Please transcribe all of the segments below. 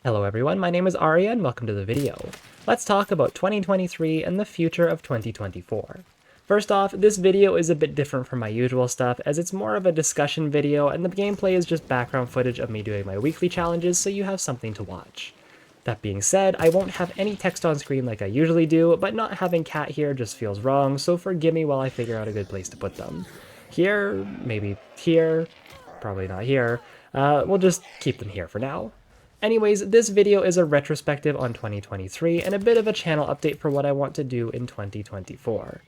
Hello everyone, my name is Arya and welcome to the video. Let's talk about 2023 and the future of 2024. First off, this video is a bit different from my usual stuff as it's more of a discussion video and the gameplay is just background footage of me doing my weekly challenges so you have something to watch. That being said, I won't have any text on screen like I usually do, but not having Cat here just feels wrong, so forgive me while I figure out a good place to put them. Here, maybe here, probably not here. We'll just keep them here for now. Anyways, this video is a retrospective on 2023 and a bit of a channel update for what I want to do in 2024.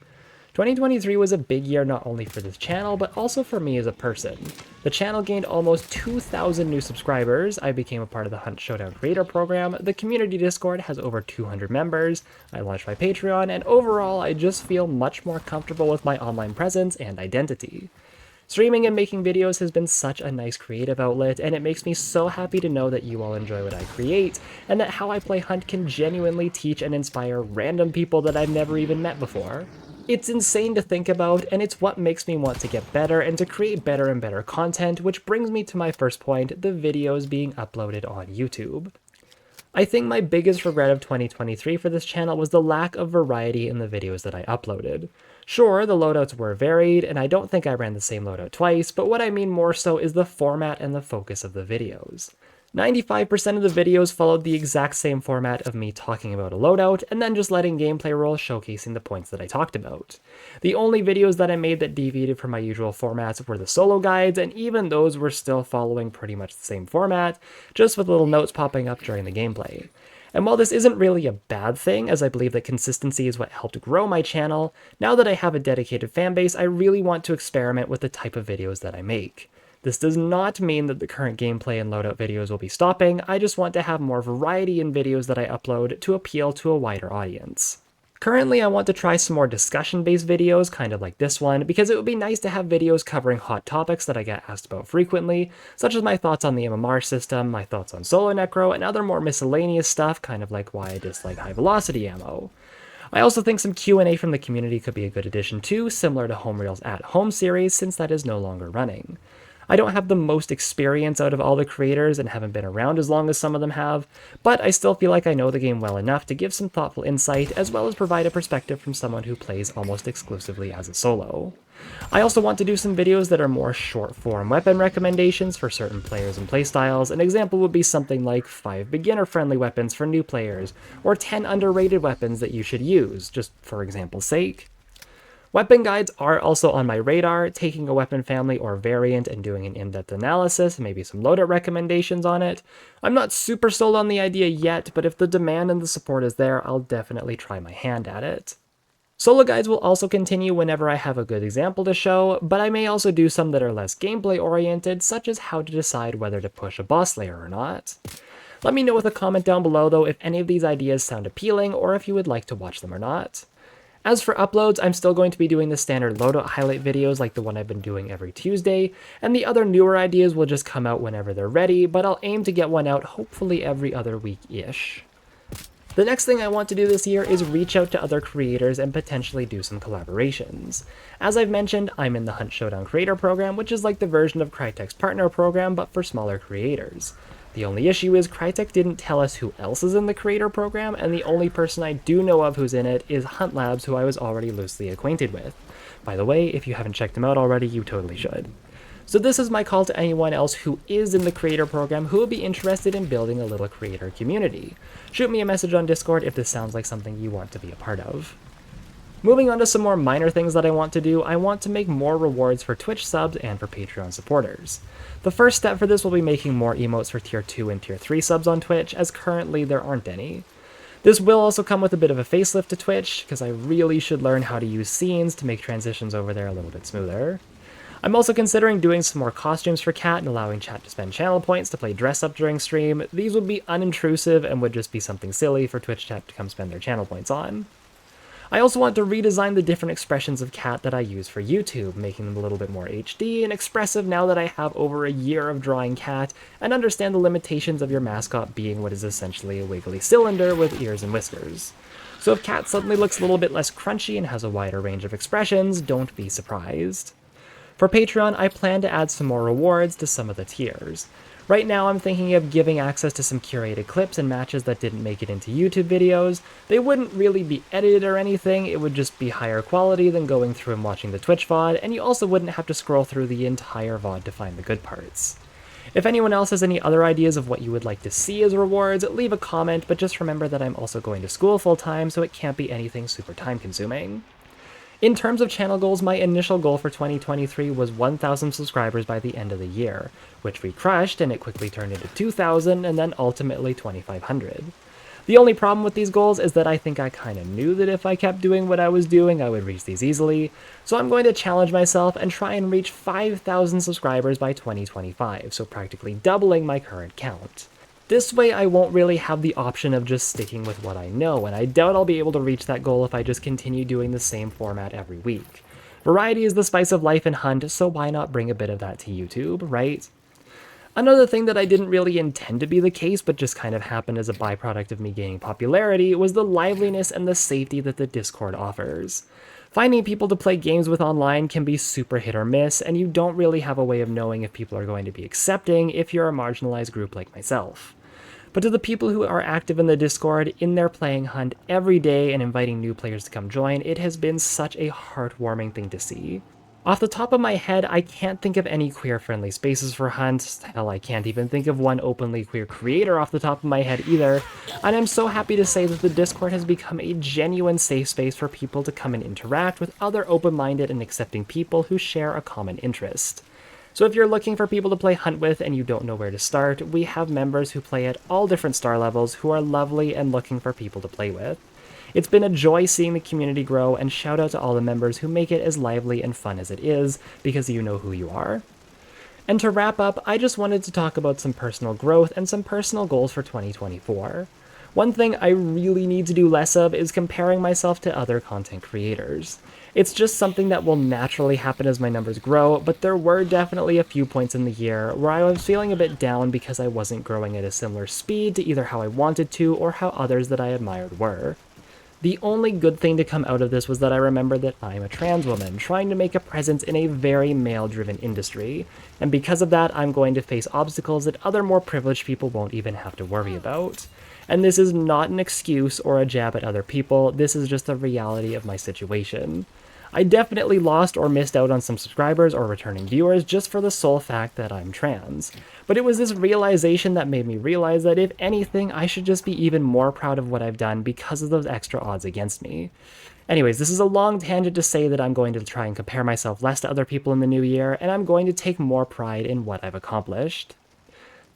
2023 was a big year not only for this channel, but also for me as a person. The channel gained almost 2,000 new subscribers, I became a part of the Hunt Showdown Creator Program, the community Discord has over 200 members, I launched my Patreon, and overall I just feel much more comfortable with my online presence and identity. Streaming and making videos has been such a nice creative outlet, and it makes me so happy to know that you all enjoy what I create, and that how I play Hunt can genuinely teach and inspire random people that I've never even met before. It's insane to think about, and it's what makes me want to get better and to create better and better content, which brings me to my first point, the videos being uploaded on YouTube. I think my biggest regret of 2023 for this channel was the lack of variety in the videos that I uploaded. Sure, the loadouts were varied, and I don't think I ran the same loadout twice, but what I mean more so is the format and the focus of the videos. 95% of the videos followed the exact same format of me talking about a loadout, and then just letting gameplay roll showcasing the points that I talked about. The only videos that I made that deviated from my usual formats were the solo guides, and even those were still following pretty much the same format, just with little notes popping up during the gameplay. And while this isn't really a bad thing, as I believe that consistency is what helped grow my channel, now that I have a dedicated fanbase, I really want to experiment with the type of videos that I make. This does not mean that the current gameplay and loadout videos will be stopping, I just want to have more variety in videos that I upload to appeal to a wider audience. Currently, I want to try some more discussion-based videos, kind of like this one, because it would be nice to have videos covering hot topics that I get asked about frequently, such as my thoughts on the MMR system, my thoughts on solo necro, and other more miscellaneous stuff, kind of like why I dislike high-velocity ammo. I also think some Q&A from the community could be a good addition too, similar to Homereal's At Home series, since that is no longer running. I don't have the most experience out of all the creators and haven't been around as long as some of them have, but I still feel like I know the game well enough to give some thoughtful insight as well as provide a perspective from someone who plays almost exclusively as a solo. I also want to do some videos that are more short-form weapon recommendations for certain players and playstyles. An example would be something like 5 beginner-friendly weapons for new players, or 10 underrated weapons that you should use, just for example's sake. Weapon guides are also on my radar, taking a weapon family or variant and doing an in-depth analysis, maybe some loadout recommendations on it. I'm not super sold on the idea yet, but if the demand and the support is there, I'll definitely try my hand at it. Solo guides will also continue whenever I have a good example to show, but I may also do some that are less gameplay oriented, such as how to decide whether to push a boss layer or not. Let me know with a comment down below though if any of these ideas sound appealing or if you would like to watch them or not. As for uploads, I'm still going to be doing the standard loadout highlight videos like the one I've been doing every Tuesday, and the other newer ideas will just come out whenever they're ready, but I'll aim to get one out hopefully every other week-ish. The next thing I want to do this year is reach out to other creators and potentially do some collaborations. As I've mentioned, I'm in the Hunt Showdown Creator Program, which is like the version of Crytek's partner program, but for smaller creators. The only issue is Crytek didn't tell us who else is in the creator program, and the only person I do know of who's in it is Hunt Labs, who I was already loosely acquainted with. By the way, if you haven't checked them out already, you totally should. So this is my call to anyone else who is in the creator program who would be interested in building a little creator community. Shoot me a message on Discord if this sounds like something you want to be a part of. Moving on to some more minor things that I want to do, I want to make more rewards for Twitch subs and for Patreon supporters. The first step for this will be making more emotes for tier 2 and tier 3 subs on Twitch, as currently there aren't any. This will also come with a bit of a facelift to Twitch, because I really should learn how to use scenes to make transitions over there a little bit smoother. I'm also considering doing some more costumes for Cat and allowing chat to spend channel points to play dress up during stream. These would be unintrusive and would just be something silly for Twitch chat to come spend their channel points on. I also want to redesign the different expressions of Cat that I use for YouTube, making them a little bit more HD and expressive now that I have over a year of drawing Cat and understand the limitations of your mascot being what is essentially a wiggly cylinder with ears and whiskers. So if Cat suddenly looks a little bit less crunchy and has a wider range of expressions, don't be surprised. For Patreon, I plan to add some more rewards to some of the tiers. Right now I'm thinking of giving access to some curated clips and matches that didn't make it into YouTube videos. They wouldn't really be edited or anything, it would just be higher quality than going through and watching the Twitch VOD, and you also wouldn't have to scroll through the entire VOD to find the good parts. If anyone else has any other ideas of what you would like to see as rewards, leave a comment, but just remember that I'm also going to school full-time, so it can't be anything super time-consuming. In terms of channel goals, my initial goal for 2023 was 1,000 subscribers by the end of the year, which we crushed, and it quickly turned into 2,000 and then ultimately 2,500. The only problem with these goals is that I think I kinda knew that if I kept doing what I was doing, I would reach these easily, so I'm going to challenge myself and try and reach 5,000 subscribers by 2025, so practically doubling my current count. This way I won't really have the option of just sticking with what I know, and I doubt I'll be able to reach that goal if I just continue doing the same format every week. Variety is the spice of life in Hunt, so why not bring a bit of that to YouTube, right? Another thing that I didn't really intend to be the case, but just kind of happened as a byproduct of me gaining popularity, was the liveliness and the safety that the Discord offers. Finding people to play games with online can be super hit or miss, and you don't really have a way of knowing if people are going to be accepting if you're a marginalized group like myself. But to the people who are active in the Discord, in their playing Hunt every day and inviting new players to come join, it has been such a heartwarming thing to see. Off the top of my head, I can't think of any queer-friendly spaces for Hunt. Hell, I can't even think of one openly queer creator off the top of my head either, and I'm so happy to say that the Discord has become a genuine safe space for people to come and interact with other open-minded and accepting people who share a common interest. So if you're looking for people to play Hunt with and you don't know where to start, we have members who play at all different star levels who are lovely and looking for people to play with. It's been a joy seeing the community grow, and shout out to all the members who make it as lively and fun as it is, because you know who you are. And to wrap up, I just wanted to talk about some personal growth and some personal goals for 2024. One thing I really need to do less of is comparing myself to other content creators. It's just something that will naturally happen as my numbers grow, but there were definitely a few points in the year where I was feeling a bit down because I wasn't growing at a similar speed to either how I wanted to or how others that I admired were. The only good thing to come out of this was that I remembered that I'm a trans woman, trying to make a presence in a very male-driven industry, and because of that, I'm going to face obstacles that other more privileged people won't even have to worry about. And this is not an excuse or a jab at other people, this is just the reality of my situation. I definitely lost or missed out on some subscribers or returning viewers just for the sole fact that I'm trans. But it was this realization that made me realize that if anything, I should just be even more proud of what I've done because of those extra odds against me. Anyways, this is a long tangent to say that I'm going to try and compare myself less to other people in the new year, and I'm going to take more pride in what I've accomplished.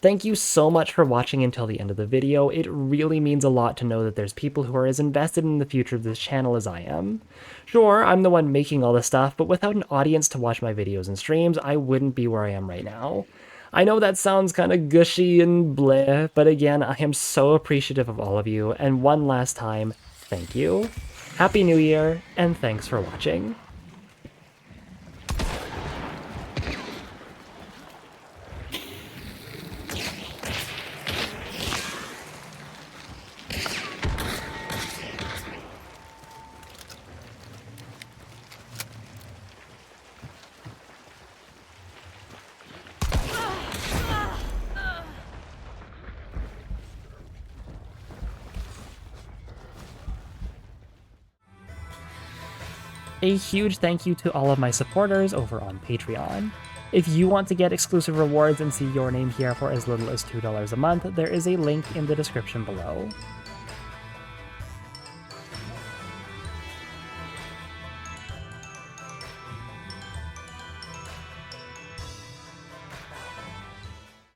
Thank you so much for watching until the end of the video. It really means a lot to know that there's people who are as invested in the future of this channel as I am. Sure, I'm the one making all this stuff, but without an audience to watch my videos and streams, I wouldn't be where I am right now. I know that sounds kinda gushy and bleh, but again, I am so appreciative of all of you, and one last time, thank you. Happy New Year, and thanks for watching. A huge thank you to all of my supporters over on Patreon. If you want to get exclusive rewards and see your name here for as little as $2 a month, there is a link in the description below.